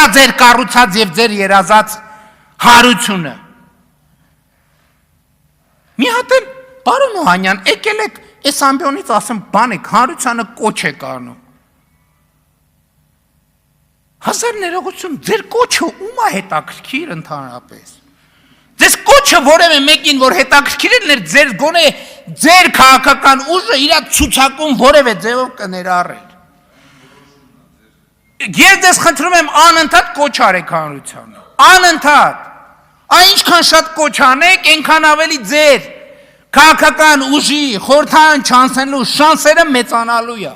Էսա ձեր կառուցած եւ ձեր երազած հարությունը։ Մի հատ էլ պարոն Օհանյան, եկել եք այս ամբիոնից ասեմ բան եք, հարությանը կոչ եք անում։ Հազար ներողություն, ձեր կոչը ում է հետաքրքիր ընդհանրապես։ Ձեզ կոչը որևէ մեկին, որ հետաքրքիր էր, ձեր գոնե ձեր քաղաքական ուժը իր ցուցակում որևէ ձևով կներառեր։ Ես դες խնդրում եմ անընդհատ կոչ արեք հանրությանը։ Անընդհատ։ Այնքան շատ կոչ անեք, այնքան ավելի ձեր քաղաքական ուժի խորհրդան չանցնելու շանսերը մեծանալու է։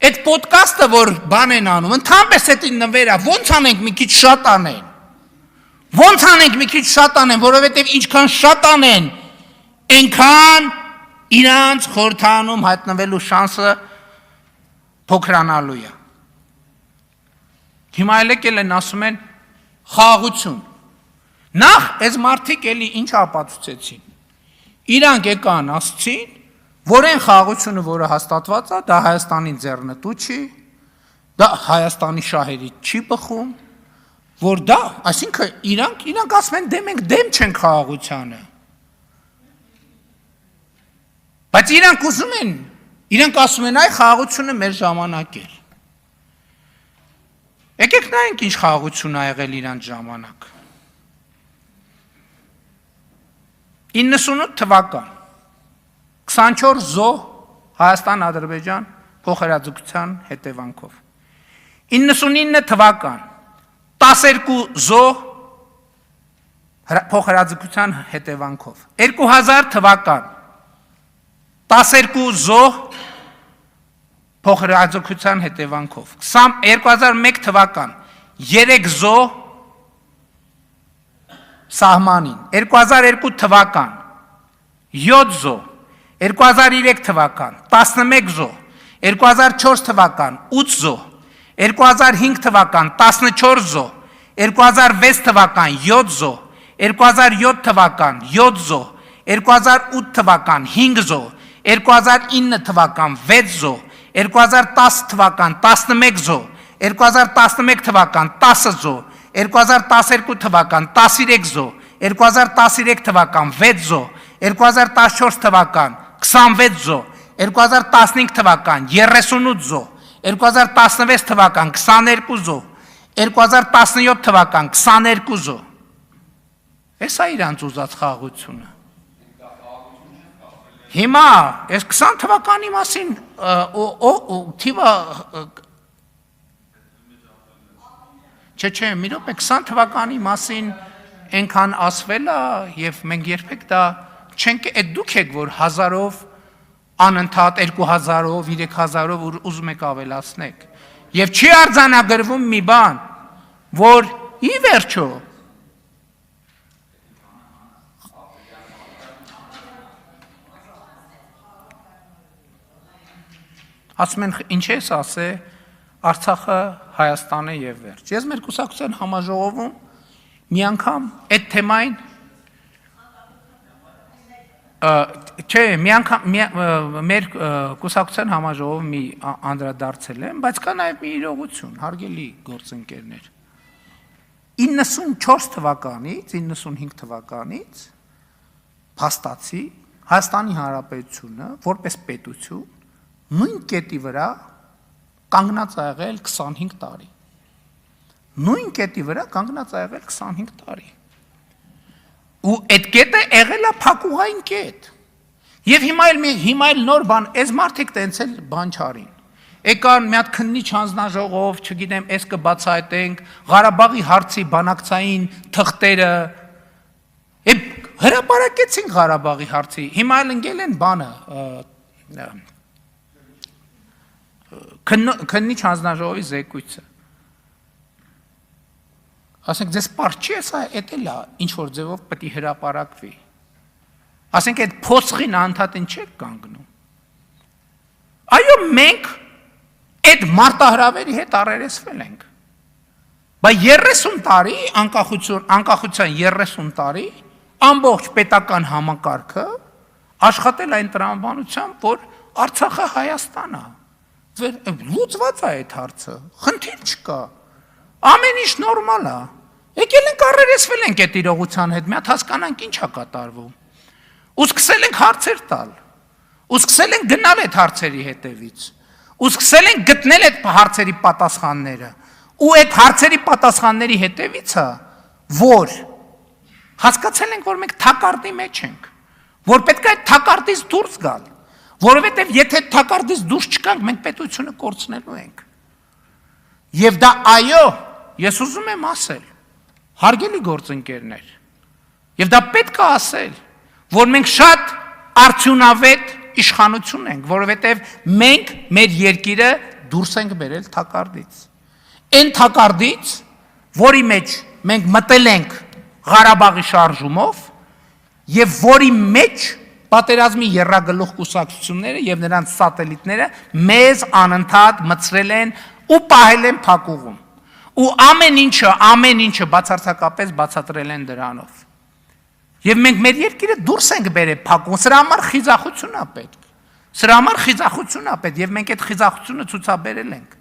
Այդ ոդկասթը, որ բան են անում, ընդհանրապես էդին նվերա, ոնց անենք մի քիչ շատ անեն։ Ոնց անենք մի քիչ շատ անեն, որովհետև ինչքան շատ անեն, այնքան իրանց խորհրդանում հայտնվելու շանսը փոքրանալու է։ Հիմա եկել են ասում են խաղաղություն։ Նախ այս մարդիկ էլի ինչ ապացուցեցին։ Իրանք եկան ասցին, որ այն խաղաղությունը, որը հաստատված է, դա Հայաստանի ձեռնտու չի, դա Հայաստանի շահերի չի բխում, որ դա, այսինքն իրանք ասում են դեմ ենք, դեմ չենք խաղաղությանը։ Բայց իրանք ուզում են, իրանք ասում են այ խաղաղությունը մեր ժամանակ էր։ Եկեք նայենք ինչ խաղաղություն ա եղել իրանց ժամանակ։ 98 թվական 24 զոհ Հայաստան-Ադրբեջան փոխհրաձգության հետևանքով։ 99 թվական 12 զոհ փոխհրաձգության հետևանքով։ 2000 թվական 12 զոհ փոխհրաձգության հետևանքով։ 2001 թվական 3 զոհ սահմանին, 2002 թվական 7 զոհ, 2003 թվական 11 զոհ, 2004 թվական 8 զոհ, 2005 թվական 14 զոհ, 2006 թվական 7 զոհ, 2007 թվական 7 զոհ, 2008 թվական 5 զոհ, 2009 թվական 6 զոհ, 2010 թվական 11 զոհ, 2011 թվական 10 զոհ, 2012 թվական 13 զոհ, 2013 թվական 6 զոհ, 2014 թվական 26 զոհ, 2015 թվական 38 զոհ, 2016 թվական 22 զոհ, 2017 թվական 22 զոհ։ Էս է իրանց ուզած խաղաղությունը։ Հիմա այս 20 թվականի մասին թիվը Չէ, մի րոպե 20 թվականի մասին այնքան ասվել է եւ մենք երբեք դա չենք այդ դուք եք որ 1000-ով անընդհատ 2000-ով 3000-ով ուզում եք ավելացնեք եւ չի արձանագրվում մի բան որ ի վերջո ասում են ինչ ես ասե Արցախը Հայաստանը եւ վերջ։ Ես մեր կուսակցության համաժողովում մի անգամ այդ թեմային չէ, մի անգամ մեր կուսակցության համաժողովում մի անդրադարձել եմ, բայց կա նաեւ մի իրողություն, հարգելի գործընկերներ։ 94 թվականից, 95 թվականից փաստացի Հայաստանի Հանրապետությունը որպես պետություն նույն կետի վրա կանգնած ա եղել 25 տարի։ Նույն կետի վրա կանգնած ա եղել 25 տարի։ Ու այդ կետը եղել է փակուղային կետ։ Եվ հիմա էլ նոր բան, այս մարդիկ տենց էլ բան չարին։ Եկան մի հատ քննիչ հանձնաժողով, չգիտեմ, այս կբացահայտենք, Ղարաբաղի հարցի բանակցային թղթերը։ Հրապարակեցին Ղարաբաղի հարցի։ Հիմա էլ ընկել են բանը քննիչ հանձնաժողովի զեկույցը։ Ասենք ձեզ պարզ չի էսա էտել է ինչ-որ ձևով պետք է հրապարակվի։ Ասենք այդ փոսխին անդադին չեք կանգնում։ Այո, մենք այդ մարտահրավերի հետ առերեսվել ենք։ Բայց 30 տարի անկախության 30 տարի ամբողջ պետական համակարգը աշխատել այն տրամաբանությամբ, որ Արցախը Հայաստան է։ Լուծված է այդ հարցը, խնդիր չկա։ ամեն ինչ նորմալ է։ Եկել ենք առերեսվել ենք այդ իրողության հետ, մի հատ հասկանանք ինչ է կատարվում։ Ու սկսել ենք հարցեր տալ։ Ու սկսել ենք գնալ այդ հարցերի հետևից։ Ու սկսել ենք գտնել այդ հարցերի պատասխանները։ Ու այդ հարցերի պատասխանների հետևից է, որ հասկացել ենք, որ մենք թակարդի մեջ ենք, որ պետք է այդ թակարդից դուրս գալ, որովհետև եթե թակարդից դուրս չգանք, մենք պետությունը կորցնելու ենք։ Եվ դա այո, ես ուզում եմ ասել, հարգելի գործընկերներ, եւ դա պետք է ասել, որ մենք շատ արդյունավետ իշխանություն ենք, որովհետև մենք մեր երկիրը դուրս ենք բերել թակարդից։ Այն թակարդից, որի մեջ մենք մտել ենք Ղարաբաղի շարժումով եւ որի մեջ պատերազմի եռագլուխ կուսակցությունները եւ նրանց սատելիտները մեզ անընդհատ մցրել են ու պահել են փակուղում։ Ու ամեն ինչը բացարձակապես բացատրել են դրանով։ Եվ մենք մեր երկիրը դուրս ենք բերել փակուղ, սրա համար խիզախություն է պետք։ Սրա համար խիզախություն է պետք եւ մենք այդ խիզախությունը ցուցաբերել ենք։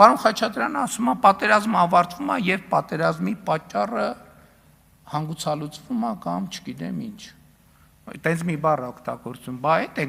Պարոն Խաչատրյանը ասում է, պատերազմը ավարտվում է, երբ պատերազմի պատճառը հանգուցալուծվում է կամ չգիտեմ ինչ։ Այդպես մի բառ օգտագործում, բայց